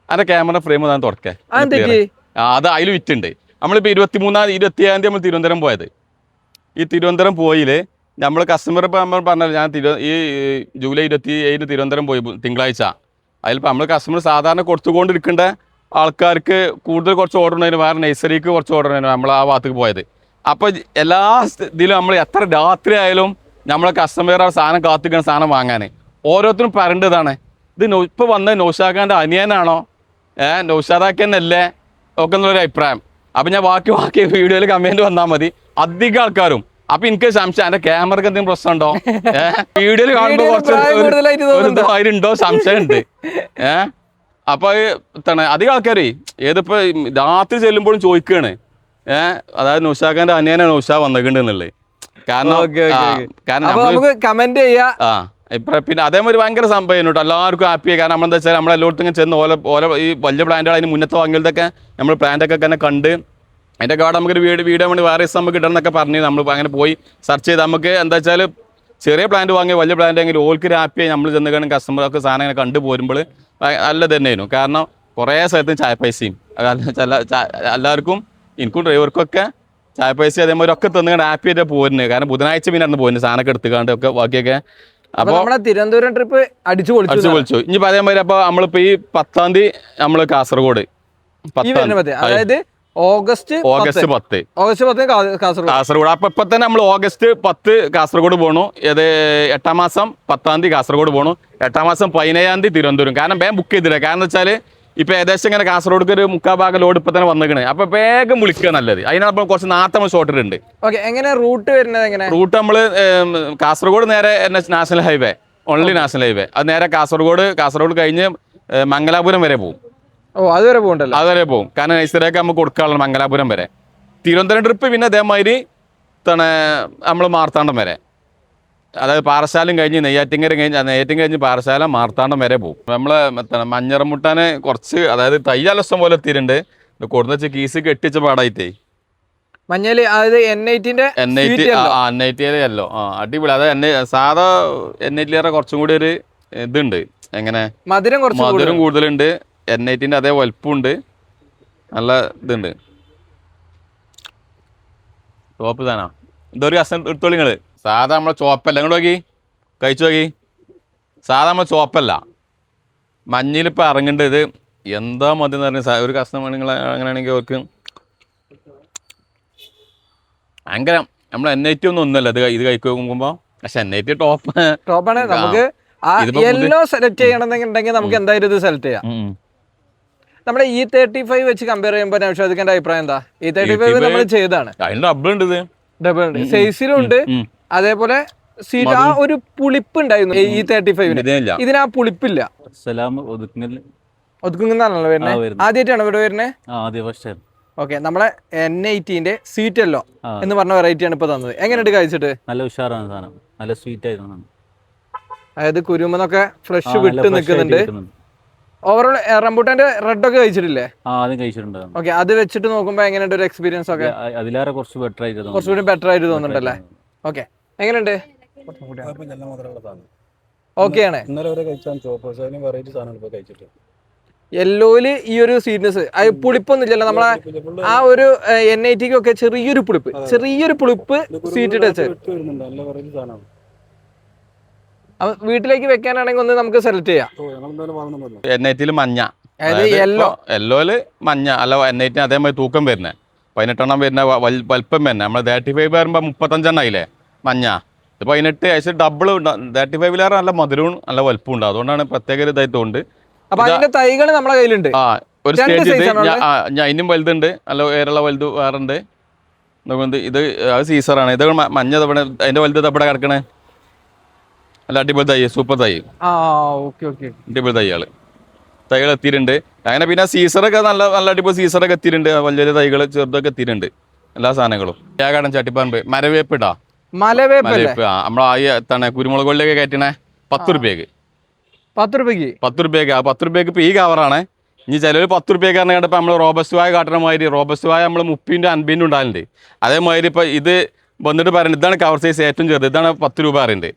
അതിന്റെ camera frame അതാണ് തുറക്കേ അത് അതിൽ വിറ്റുണ്ട്. നമ്മളിപ്പോൾ 27-ാം തീയതി നമ്മൾ തിരുവനന്തപുരം പോയത്. ഈ തിരുവനന്തപുരം പോയില് നമ്മൾ കസ്റ്റമർ ഇപ്പോൾ നമ്മൾ പറഞ്ഞത് ഞാൻ ഈ ജൂലൈ 27 തിരുവനന്തപുരം പോയി തിങ്കളാഴ്ച. അതിലിപ്പോൾ നമ്മൾ കസ്റ്റമർ സാധാരണ കൊടുത്തുകൊണ്ടിരിക്കേണ്ട ആൾക്കാർക്ക് കൂടുതൽ കുറച്ച് ഓർഡർ ഉണ്ടായിരുന്നു, വേറെ നഴ്സറിക്ക് കുറച്ച് ഓർഡർ ഉണ്ടായിരുന്നു നമ്മൾ ആ ഭാഗത്തേക്ക് പോയത്. അപ്പോൾ എല്ലാ ഇതിലും നമ്മൾ എത്ര രാത്രി ആയാലും നമ്മളെ കസ്റ്റമർ ആ സാധനം കാത്തിക്കുന്ന സാധനം വാങ്ങാൻ ഓരോരുത്തരും പറയേണ്ടതാണ്, ഇത് ഇപ്പോൾ വന്ന നൗഷാദ് അനിയനാണോ നൗഷാദാക്കന്നല്ലേ ഒക്കെ എന്നുള്ളൊരു അഭിപ്രായം. അപ്പം ഞാൻ ബാക്കി വീഡിയോയിൽ കമൻറ്റ് വന്നാൽ മതി അധികം ആൾക്കാരും. അപ്പൊ എനിക്ക് സംശയം എന്റെ ക്യാമറക്ക് എന്തെങ്കിലും പ്രശ്നമുണ്ടോ, വീഡിയോയിൽ കാണുമ്പോൾ കുറച്ച് ഉണ്ടോ സംശയം ഉണ്ട്. അപ്പൊ അധികം ആൾക്കാരേ ഏതിപ്പോ രാത്രി ചെല്ലുമ്പോഴും ചോദിക്കുകയാണ് അതായത് നൗഷാദ് അനിയനാണ് നൗഷാദ് വന്നിട്ടുണ്ടെന്നുള്ളത്. കാരണം കമന്റ് ചെയ്യാ പിന്നെ അതേമാതിരി ഭയങ്കര സംഭവം കേട്ടോ, എല്ലാവർക്കും ഹാപ്പിയായി. കാരണം നമ്മളെന്താ വെച്ചാൽ നമ്മളെല്ലായിടത്തും ചെന്ന് ഓല ഈ വലിയ പ്ലാന്റുകൾ അതിന് മുന്നത്തെ വാങ്ങിയതൊക്കെ നമ്മൾ പ്ലാന്റൊക്കെ തന്നെ കണ്ട് അതിൻ്റെ കാർഡ് നമുക്കൊരു വീഡിയോ വേണ്ടി വേറെ നമുക്ക് ഇടണം എന്നൊക്കെ പറഞ്ഞ് നമ്മൾ അങ്ങനെ പോയി സെർച്ച് ചെയ്ത് നമുക്ക് എന്താ വെച്ചാൽ ചെറിയ പ്ലാന്റ് വാങ്ങിയ വലിയ പ്ലാന്റ് എങ്കിലും ഓൾക്ക് ഹാപ്പിയായി നമ്മൾ ചെന്ന് കാണും കസ്റ്റമറൊക്കെ സാധനം ഇങ്ങനെ കണ്ടു പോരുമ്പോൾ നല്ല തന്നെയായിരുന്നു. കാരണം കുറേ സ്ഥലത്ത് ചായ പൈസയും എല്ലാവർക്കും എനിക്കും ഡ്രൈവർക്കൊക്കെ ചായ പൈസ അതേമാതിരി ഒക്കെ തന്നുകൊണ്ട് ഹാപ്പി ആയിട്ട് പോരുന്നത്. കാരണം ബുധനാഴ്ച പിന്നെ അന്ന് പോരുന്നത് സാധനമൊക്കെ എടുത്തുകൊണ്ട് ഒക്കെ ബാക്കിയൊക്കെ. അപ്പോൾ തിരുവനന്തപുരം ട്രിപ്പ് അടിച്ചു പൊളിച്ചു. ഇനിയിപ്പോൾ അതേമാതിരി അപ്പോൾ നമ്മളിപ്പോൾ ഈ 10-ാം തീയതി നമ്മൾ കാസർഗോഡ് അതായത് ഓഗസ്റ്റ് 10 കാസർഗോഡ്. അപ്പൊ ഇപ്പൊ തന്നെ നമ്മൾ ഓഗസ്റ്റ് 10 കാസർഗോഡ് പോണു. ഏത് 8-ാം മാസം 10-ാം തീയതി കാസർഗോഡ് പോണു. 8-ാം മാസം 15-ാം തീയതി തിരുവനന്തപുരം. കാരണം വേഗം ബുക്ക് ചെയ്തില്ല. കാരണം എന്താ വെച്ചാൽ ഇപ്പൊ ഏകദേശം ഇങ്ങനെ കാസർഗോഡ് ഒരു 3/4 ഭാഗം ലോഡ് ഇപ്പൊ തന്നെ വന്നിക്കണേ. അപ്പൊ വേഗം വിളിക്കുക നല്ലത്. അതിനപ്പോൾ കുറച്ച് നേരത്തെ നമ്മൾ ഷോർട്ട് ഉണ്ട്. എങ്ങനെ റൂട്ട് വരുന്നത്? എങ്ങനെ റൂട്ട് നമ്മള് കാസർഗോഡ് നേരെ national highway, only national highway. അത് നേരെ കാസർഗോഡ് കഴിഞ്ഞ് മംഗലാപുരം വരെ പോകും. അതുവരെ പോകണ്ടല്ലോ, അതുവരെ പോകും. കാരണം നഴ്സറിയൊക്കെ നമുക്ക് കൊടുക്കാനുള്ള മംഗലാപുരം വരെ. തിരുവനന്തപുരം ട്രിപ്പ് പിന്നെ അതേമാതിരി നമ്മൾ മാർത്താണ്ഡം വരെ, അതായത് പാറശാലം കഴിഞ്ഞ് നെയ്യാറ്റിങ്കര കഴിഞ്ഞ് പാറശാല മാർത്താണ്ഡം വരെ പോകും. നമ്മൾ മഞ്ഞറമുട്ടാനെ കുറച്ച് അതായത് തയ്യാലസം പോലെ എത്തിയിട്ടുണ്ട്. കൊടുന്ന് വെച്ച് കീസ് കെട്ടിച്ച പാടായിട്ടേ മഞ്ഞള് N80 അല്ലോ അടിപൊളി. അതായത് സാധാ N80 കുറച്ചും കൂടി ഒരു ഇതുണ്ട്, എങ്ങനെ മധുരം കൂടുതലുണ്ട്. N80 അതേ വലുപ്പമുണ്ട്, നല്ല ഇതുണ്ട്. ചോപ്പ് താനാ ഇതൊരു കഷ്ണം എടുത്തോളി നിങ്ങൾ. സാധാ നമ്മളെ ചോപ്പല്ല, ഇങ്ങോട്ട് നോക്കി കഴിച്ചു നോക്കി. സാധാ നമ്മളെ ചോപ്പല്ല, മഞ്ഞളിപ്പോൾ ഇറങ്ങേണ്ടത് എന്താ മതി എന്ന് പറഞ്ഞാൽ ഒരു കഷ്ണം നിങ്ങൾ അങ്ങനെയാണെങ്കിൽ അവർക്ക് ഭയങ്കര നമ്മൾ N80 ഒന്നുമല്ല ഇത് കഴിക്കുമ്പോൾ. പക്ഷെ N80 ടോപ്പാണ്. നമുക്ക് സെലക്ട് ചെയ്യണമെന്നുണ്ടെങ്കിൽ നമുക്ക് എന്തായാലും ഇത് സെലക്ട് ചെയ്യാം. നമ്മുടെ E35 വെച്ച് കമ്പയർ ചെയ്യുമ്പോൾ നൗഷാദിന്റെ അഭിപ്രായം എന്താ? E35 നമ്മൾ ചെയ്താണ്, ഡബിൾ ഉണ്ട്, സൈസിലും ഉണ്ട്. അതേപോലെ സീറ്റ് ആ ഒരു പുളിപ്പ് ഉണ്ടായിരുന്നു E35. ഇതിന് ആ പുളിപ്പില്ല. ഒതുക്കുന്നാണല്ലോ വരുന്നത്. ആദ്യമായിട്ടാണ് ഇവിടെ വരുന്നത്. ഓക്കെ, നമ്മളെ N80 സീറ്റല്ലോ എന്ന് പറഞ്ഞ വെറൈറ്റി ആണ് ഇപ്പൊ തന്നത്. എങ്ങനെയുണ്ട് കഴിച്ചിട്ട്? നല്ല ഉഷാറാണ് സാധനം, നല്ല സ്വീറ്റ് ആയിരുന്നു. അതായത് കുരുമെന്നൊക്കെ ഫ്രഷ് വിട്ട് നിൽക്കുന്നുണ്ട്. ഓവറോൾ റംബൂട്ടാന്റെ റെഡ് ഒക്കെ കഴിച്ചിട്ടില്ലേ? കഴിച്ചിട്ടുണ്ട്. ഓക്കെ, അത് വെച്ചിട്ട് നോക്കുമ്പോ എങ്ങനെയുണ്ട് ഒരു എക്സ്പീരിയൻസ് ഒക്കെ? അതിലേറെ കുറച്ചുകൂടി ബെറ്റർ ആയിട്ട് തോന്നുന്നുണ്ടല്ലേ? ഓക്കെ, എങ്ങനെയുണ്ട്? ഓക്കെയാണ്. യെല്ലോയില് ഈ ഒരു സ്വീറ്റ്നെസ്, പുളിപ്പൊന്നും ഇല്ലല്ലോ. നമ്മളെ ആ ഒരു N80 ഒക്കെ ചെറിയൊരു പുളിപ്പ് സ്വീറ്റ് ടച്ച്. വീട്ടിലേക്ക് വെക്കാനാണെങ്കിൽ ഒന്ന് നമുക്ക് സെലക്ട് ചെയ്യാം. N80 മഞ്ഞ, യെല്ലോയില് മഞ്ഞ അല്ല. N80 അതേമാതിരി തൂക്കം വരുന്നത് 18 വരുന്ന വലുപ്പം വരുന്നത്. നമ്മൾ 35 വരുമ്പോൾ 35 ആയില്ലേ മഞ്ഞ. ഇത് 18 ഏകദേശം ഡബിൾ. 35 നല്ല മധുരവും നല്ല വലുപ്പം ഉണ്ട്. അതുകൊണ്ടാണ് പ്രത്യേക ഇതായിട്ടുണ്ട്. അപ്പൊ അതിന്റെ തൈകൾ നമ്മുടെ കയ്യിലുണ്ട്. ഒരു സ്റ്റേജ് അതിനും വലുതുണ്ട്, നല്ല വേറുള്ള വലുത് വേറെ ഉണ്ട്. ഇത് അത് സീസറാണ്. ഇത് മഞ്ഞ അതിന്റെ വലുത് ഇവിടെ കിടക്കണേ. അല്ല അടിപൊളി തൈ, സൂപ്പർ തൈ, അടിപൊളി തൈകൾ എത്തിയിട്ടുണ്ട്. അങ്ങനെ പിന്നെ സീസറൊക്കെ നല്ല അടിപൊളി സീസറൊക്കെ എത്തിയിട്ടുണ്ട്. വലിയ തൈകൾ ചെറുതൊക്കെ എത്തിയിട്ടുണ്ട്. എല്ലാ സാധനങ്ങളും. ഏകാടൻ ചട്ടിപ്പറമ്പ് മരവേപ്പ് ഇടാ, മലവേപ്പ് നമ്മളെ കുരുമുളക് കൊള്ളിയൊക്കെ കയറ്റണേ 10 രൂപയ്ക്ക്. 10 രൂപയ്ക്ക് ഇപ്പൊ ഈ കവറാണ്. ഇനി ചിലർ 10 രൂപയ്ക്ക് പറഞ്ഞാൽ ഇപ്പൊ നമ്മൾ റോബസ്റ്റ് വായ കാട്ടണ മാതിരി റോബസ്റ്റ് വായ നമ്മൾ 30-50 ഉണ്ടാകുന്നുണ്ട്. അതേമാതിരി ഇപ്പൊ ഇത് വന്നിട്ട് പറയുന്നത് ഇതാണ് കവർ സൈസ് ഏറ്റവും ചെറുത്, ഇതാണ് 10 രൂപ പറയുന്നത്.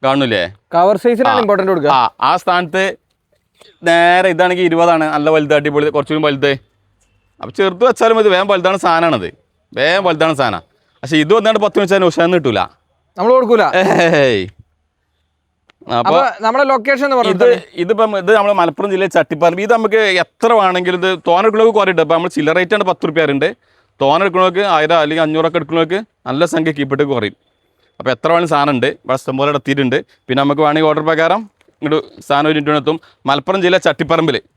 കാണൂലേ? കവർ സൈസിനാണ് ഇമ്പോർട്ടന്റ് കൊടുക്കുക. ആ സ്ഥാനത്ത് നേരെ ഇതാണെങ്കിൽ 20 നല്ല വലുത് അടിപൊളി കുറച്ചുകൂടി വലുത്. അപ്പോൾ ചെറുത് വെച്ചാലും ഇത് വേഗം വലുതാണ് സാധനമാണത്, വേഗം വലുതാണ് സാധനം. പക്ഷേ ഇത് വന്നാണ്ട് 10 വെച്ചാൽ ഉഷാന്ന് കിട്ടൂല, നമ്മൾ കൊടുക്കൂല. അപ്പോൾ നമ്മുടെ ലൊക്കേഷൻ ഇതിപ്പം ഇത് നമ്മുടെ മലപ്പുറം ജില്ലയിൽ ചട്ടിപ്പറമ്പ്. ഇത് നമുക്ക് എത്ര വേണമെങ്കിലും ഇത് തോന എടുക്കണവർക്ക് കുറയിട്ട്. ഇപ്പോൾ നമ്മൾ ചില്ലറ റേറ്റാണ് 10 റുപ്യ തോന എടുക്കണവർക്ക് 1000 അല്ലെങ്കിൽ 500 എടുക്കണവർക്ക് നല്ല സംഖ്യ കീപ്പിട്ട് കുറയും. അപ്പോൾ എത്ര വേണമെങ്കിലും സാധനം ഉണ്ട്, ഇവിടെ ഇഷ്ടംപോലെ എത്തിയിട്ടുണ്ട്. പിന്നെ നമുക്ക് വേണമെങ്കിൽ ഓർഡർ പ്രകാരം ഇങ്ങോട്ട് സാധനം ഒരു എത്തും. മലപ്പുറം ജില്ല ചട്ടിപ്പറമ്പിൽ